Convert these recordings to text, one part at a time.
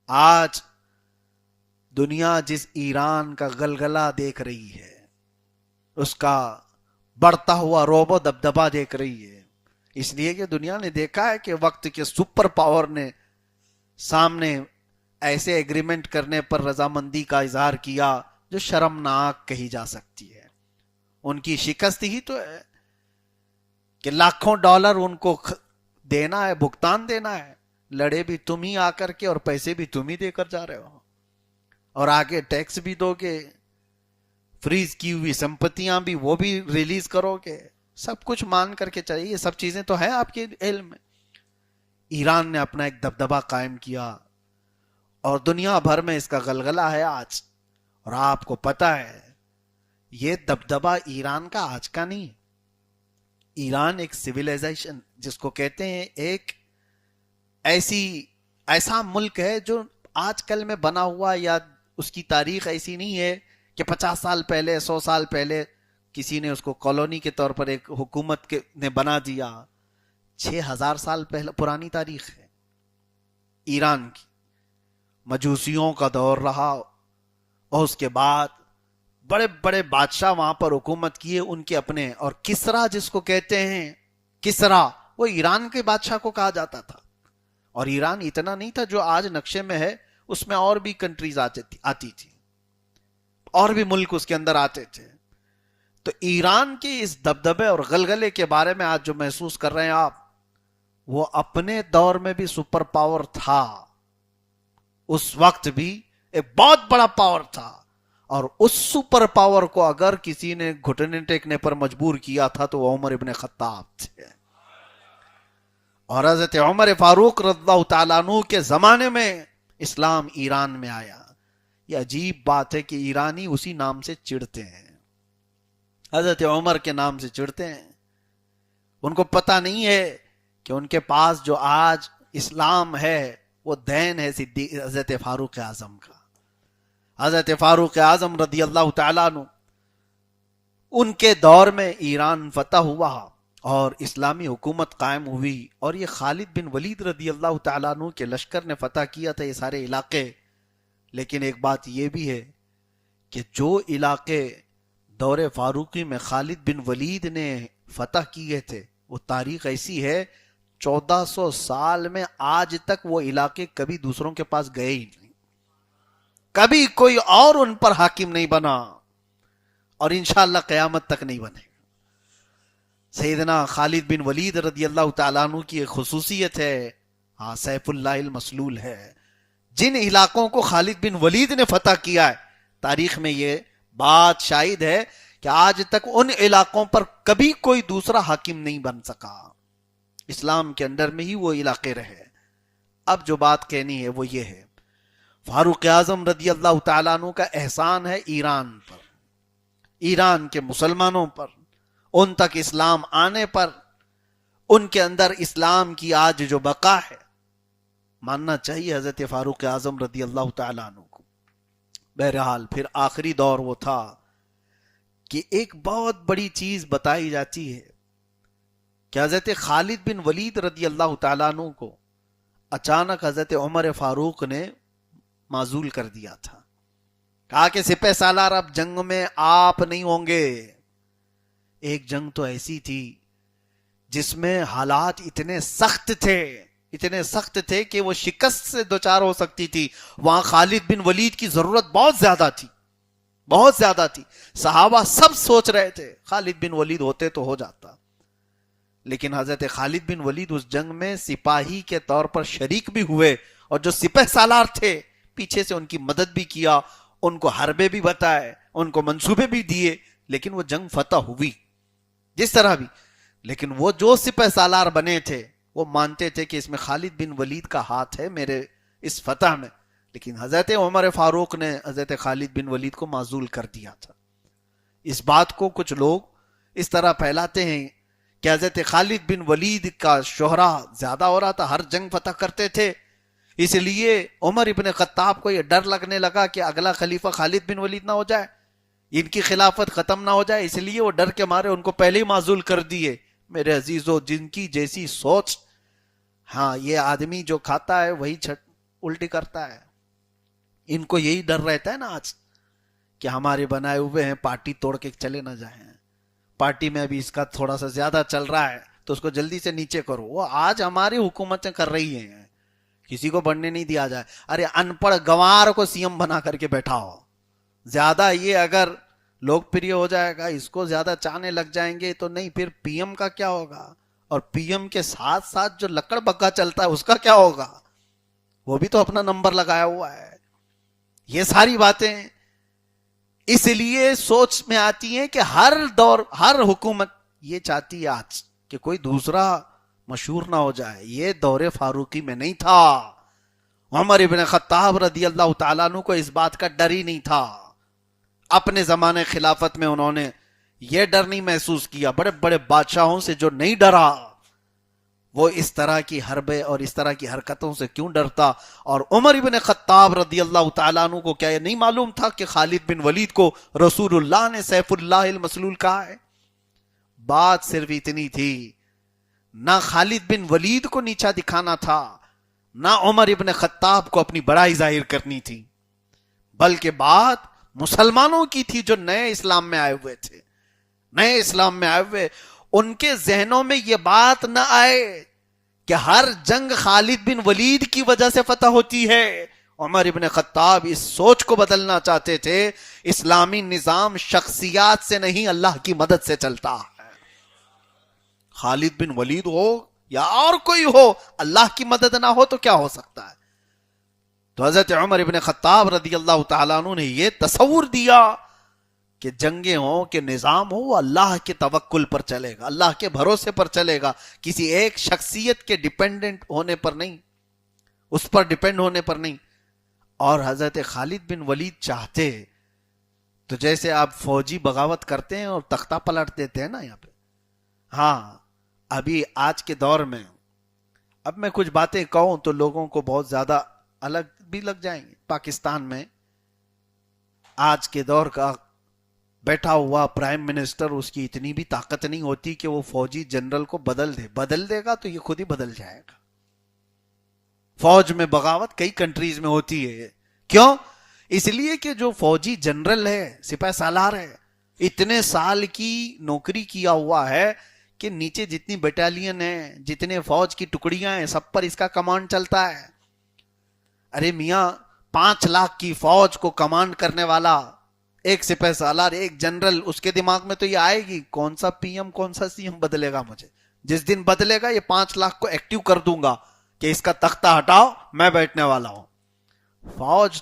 آج دنیا جس ایران کا غلغلہ دیکھ رہی ہے، اس کا بڑھتا ہوا روب و دبدبا دیکھ رہی ہے، اس لیے کہ دنیا نے دیکھا ہے کہ وقت کے سپر پاور نے سامنے ایسے ایگریمنٹ کرنے پر رضامندی کا اظہار کیا جو شرمناک کہی جا سکتی ہے۔ ان کی شکست ہی تو ہے کہ لاکھوں ڈالر ان کو دینا ہے، بھگتان دینا ہے، لڑے بھی تم ہی آ کر کے اور پیسے بھی تم ہی دے کر جا رہے ہو، اور آگے ٹیکس بھی دو گے، فریز کی ہوئی سمپتیاں بھی وہ بھی ریلیز کرو گے، سب کچھ مان کر کے چلیے، یہ سب چیزیں تو ہیں آپ کے علم میں۔ ایران نے اپنا ایک دبدبا قائم کیا اور دنیا بھر میں اس کا غلغلہ ہے آج، اور آپ کو پتا ہے یہ دبدبا ایران کا آج کا نہیں۔ ایران ایک سویلائزیشن جس کو کہتے ہیں، ایک ایسا ملک ہے جو آج کل میں بنا ہوا، یا اس کی تاریخ ایسی نہیں ہے کہ 50 سال پہلے 100 سال پہلے کسی نے اس کو کالونی کے طور پر ایک حکومت نے بنا دیا۔ 6000 سال پہلے پرانی تاریخ ہے ایران کی۔ مجوسیوں کا دور رہا، اور اس کے بعد بڑے بڑے بادشاہ وہاں پر حکومت کیے ان کے اپنے، اور کسرا جس کو کہتے ہیں، کسرا وہ ایران کے بادشاہ کو کہا جاتا تھا۔ اور ایران اتنا نہیں تھا جو آج نقشے میں ہے، اس میں اور بھی کنٹریز آتی تھی، اور بھی ملک اس کے اندر آتے تھے۔ تو ایران کی اس دبدبے اور غلغلے کے بارے میں آج جو محسوس کر رہے ہیں آپ، وہ اپنے دور میں بھی سپر پاور تھا، اس وقت بھی ایک بہت بڑا پاور تھا، اور اس سپر پاور کو اگر کسی نے گھٹنے ٹیکنے پر مجبور کیا تھا تو وہ عمر ابن خطاب تھے۔ اور حضرت عمر فاروق رضی اللہ تعالیٰ عنہ کے زمانے میں اسلام ایران میں آیا۔ یہ عجیب بات ہے کہ ایرانی اسی نام سے چڑھتے ہیں، حضرت عمر کے نام سے چڑھتے ہیں۔ ان کو پتہ نہیں ہے کہ ان کے پاس جو آج اسلام ہے وہ دین ہے حضرت فاروق اعظم کا۔ حضرت فاروق اعظم رضی اللہ تعالیٰ عنہ، ان کے دور میں ایران فتح ہوا اور اسلامی حکومت قائم ہوئی، اور یہ خالد بن ولید رضی اللہ تعالیٰ عنہ کے لشکر نے فتح کیا تھا یہ سارے علاقے۔ لیکن ایک بات یہ بھی ہے کہ جو علاقے دور فاروقی میں خالد بن ولید نے فتح کیے تھے، وہ تاریخ ایسی ہے 1400 سال میں آج تک وہ علاقے کبھی دوسروں کے پاس گئے ہی نہیں، کبھی کوئی اور ان پر حاکم نہیں بنا، اور انشاءاللہ قیامت تک نہیں بنے۔ سیدنا خالد بن ولید رضی اللہ تعالیٰ عنہ کی ایک خصوصیت ہے، سیف اللہ المسلول ہے۔ جن علاقوں کو خالد بن ولید نے فتح کیا ہے، تاریخ میں یہ بات شاہد ہے کہ آج تک ان علاقوں پر کبھی کوئی دوسرا حاکم نہیں بن سکا، اسلام کے اندر میں ہی وہ علاقے رہے۔ اب جو بات کہنی ہے وہ یہ ہے، فاروق اعظم رضی اللہ تعالیٰ عنہ کا احسان ہے ایران پر، ایران کے مسلمانوں پر، ان تک اسلام آنے پر، ان کے اندر اسلام کی آج جو بقا ہے۔ ماننا چاہیے حضرت فاروق اعظم رضی اللہ تعالیٰ عنہ کو۔ بہرحال پھر آخری دور وہ تھا کہ ایک بہت بڑی چیز بتائی جاتی ہے کہ حضرت خالد بن ولید رضی اللہ تعالیٰ عنہ کو اچانک حضرت عمر فاروق نے معزول کر دیا تھا، کہا کہ سپہ سالار اب جنگ میں آپ نہیں ہوں گے۔ ایک جنگ تو ایسی تھی جس میں حالات اتنے سخت تھے کہ وہ شکست سے دوچار ہو سکتی تھی۔ وہاں خالد بن ولید کی ضرورت بہت زیادہ تھی، صحابہ سب سوچ رہے تھے خالد بن ولید ہوتے تو ہو جاتا، لیکن حضرت خالد بن ولید اس جنگ میں سپاہی کے طور پر شریک بھی ہوئے، اور جو سپہ سالار تھے پیچھے سے ان کی مدد بھی کیا، ان کو حربے بھی بتائے، ان کو منصوبے بھی دیے، لیکن وہ جنگ فتح ہوئی جس طرح بھی۔ لیکن وہ جو سپہ سالار بنے تھے وہ مانتے تھے کہ اس میں خالد بن ولید کا ہاتھ ہے میرے اس فتح میں، لیکن حضرت عمر فاروق نے حضرت خالد بن ولید کو معزول کر دیا تھا۔ اس بات کو کچھ لوگ اس طرح پھیلاتے ہیں کہ حضرت خالد بن ولید کا شہرہ زیادہ ہو رہا تھا، ہر جنگ فتح کرتے تھے، اس لیے عمر ابن خطاب کو یہ ڈر لگنے لگا کہ اگلا خلیفہ خالد بن ولید نہ ہو جائے، ان کی خلافت ختم نہ ہو جائے، اس لیے وہ ڈر کے مارے ان کو پہلے ہی معزول کر دیے۔ میرے عزیزو، جن کی جیسی سوچ، یہ آدمی جو کھاتا ہے وہی الٹی کرتا ہے۔ ان کو یہی ڈر رہتا ہے نا آج کہ ہمارے بنائے ہوئے ہیں پارٹی توڑ کے چلے نہ جائیں، پارٹی میں ابھی اس کا تھوڑا سا زیادہ چل رہا ہے تو اس کو جلدی سے نیچے کرو. وہ آج ہماری حکومتیں کر رہی ہیں، کسی کو بڑھنے نہیں دیا جائے. ارے ان پڑھ گوار کو سی ایم بنا کر کے بیٹھا ہو. زیادہ یہ اگر لوگ پریہ ہو جائے گا، اس کو زیادہ چاہنے لگ جائیں گے تو نہیں، پھر پی ایم کا کیا ہوگا؟ اور پی ایم کے ساتھ ساتھ جو لکڑ بگا چلتا ہے اس کا کیا ہوگا؟ وہ بھی تو اپنا نمبر لگایا ہوا ہے. یہ ساری باتیں اس لیے سوچ میں آتی ہیں کہ ہر دور ہر حکومت یہ چاہتی ہے آج کہ کوئی دوسرا مشہور نہ ہو جائے. یہ دور فاروقی میں نہیں تھا. عمر ابن خطاب رضی اللہ تعالیٰ عنہ کو اس بات کا ڈر ہی نہیں تھا. اپنے زمانے خلافت میں انہوں نے یہ ڈر نہیں محسوس کیا. بڑے بڑے بادشاہوں سے جو نہیں ڈرا وہ اس طرح کی حربیں اور اس طرح کی حرکتوں سے کیوں ڈرتا؟ اور عمر ابن خطاب رضی اللہ تعالیٰ عنہ کو کیا یہ نہیں معلوم تھا کہ خالد بن ولید کو رسول اللہ نے سیف اللہ المسلول کہا ہے؟ بات صرف اتنی تھی، نہ خالد بن ولید کو نیچا دکھانا تھا، نہ عمر ابن خطاب کو اپنی بڑائی ظاہر کرنی تھی، بلکہ بات مسلمانوں کی تھی جو نئے اسلام میں آئے ہوئے تھے. نئے اسلام میں آئے ہوئے ان کے ذہنوں میں یہ بات نہ آئے کہ ہر جنگ خالد بن ولید کی وجہ سے فتح ہوتی ہے. عمر ابن خطاب اس سوچ کو بدلنا چاہتے تھے، اسلامی نظام شخصیات سے نہیں اللہ کی مدد سے چلتا ہے. خالد بن ولید ہو یا اور کوئی ہو، اللہ کی مدد نہ ہو تو کیا ہو سکتا ہے؟ تو حضرت عمر ابن خطاب رضی اللہ تعالیٰ عنہ نے یہ تصور دیا کہ جنگیں ہوں کہ نظام ہو وہ اللہ کے توکل پر چلے گا، اللہ کے بھروسے پر چلے گا، کسی ایک شخصیت کے ڈیپینڈنٹ ہونے پر نہیں، اس پر ڈیپینڈ ہونے پر نہیں. اور حضرت خالد بن ولید چاہتے تو جیسے آپ فوجی بغاوت کرتے ہیں اور تختہ پلٹ دیتے ہیں نا یہاں پہ. ہاں ابھی آج کے دور میں اب میں کچھ باتیں کہوں تو لوگوں کو بہت زیادہ الگ بھی لگ جائیں گے. پاکستان میں آج کے دور کا بیٹھا ہوا پرائم منسٹر، اس کی اتنی بھی طاقت نہیں ہوتی کہ وہ فوجی جنرل کو بدل دے گا تو یہ خود ہی بدل جائے گا. فوج میں بغاوت کئی کنٹریز میں ہوتی ہے. کیوں؟ اس لیے کہ جو فوجی جنرل ہے، سپاہ سالار ہے، اتنے سال کی نوکری کیا ہوا ہے کہ نیچے جتنی بٹالین ہیں، جتنے فوج کی ٹکڑیاں ہیں، سب پر اس کا کمانڈ چلتا ہے. ارے میاں 5 لاکھ کی فوج کو کمانڈ کرنے والا ایک سپاہ سالار، ایک جنرل، اس کے دماغ میں تو یہ آئے گی کون سا پی ایم کون سا سی ایم بدلے گا مجھے. جس دن بدلے گا یہ 5 لاکھ کو ایکٹیو کر دوں گا کہ اس کا تختہ ہٹاؤ، میں بیٹھنے والا ہوں. فوج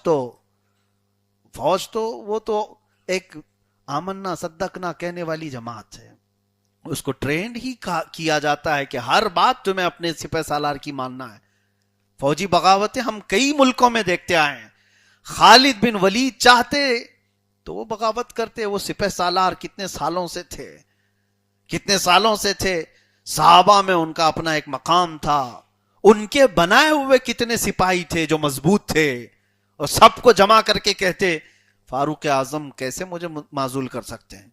تو وہ تو ایک آمنا صدقنا کہنے والی جماعت ہے. اس کو ٹرینڈ ہی کیا جاتا ہے کہ ہر بات تمہیں اپنے سپہ سالار کی ماننا ہے. فوجی بغاوتیں ہم کئی ملکوں میں دیکھتے آئے ہیں. خالد بن ولید چاہتے تو وہ بغاوت کرتے. وہ سپہ سالار کتنے سالوں سے تھے. صحابہ میں ان کا اپنا ایک مقام تھا. ان کے بنائے ہوئے کتنے سپاہی تھے جو مضبوط تھے، اور سب کو جمع کر کے کہتے فاروق اعظم کیسے مجھے معزول کر سکتے ہیں.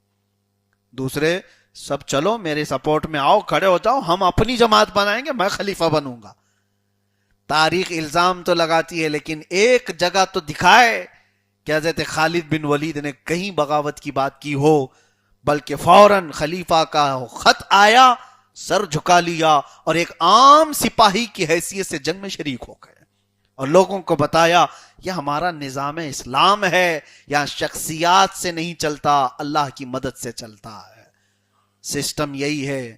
دوسرے سب چلو میرے سپورٹ میں آؤ، کھڑے ہو جاؤ، ہم اپنی جماعت بنائیں گے، میں خلیفہ بنوں گا. تاریخ الزام تو لگاتی ہے لیکن ایک جگہ تو دکھائے کہ حضرت خالد بن ولید نے کہیں بغاوت کی بات کی ہو، بلکہ فوراً خلیفہ کا خط آیا، سر جھکا لیا اور ایک عام سپاہی کی حیثیت سے جنگ میں شریک ہو گئے اور لوگوں کو بتایا یہ ہمارا نظام اسلام ہے، یہاں شخصیات سے نہیں چلتا، اللہ کی مدد سے چلتا ہے. سسٹم یہی ہے.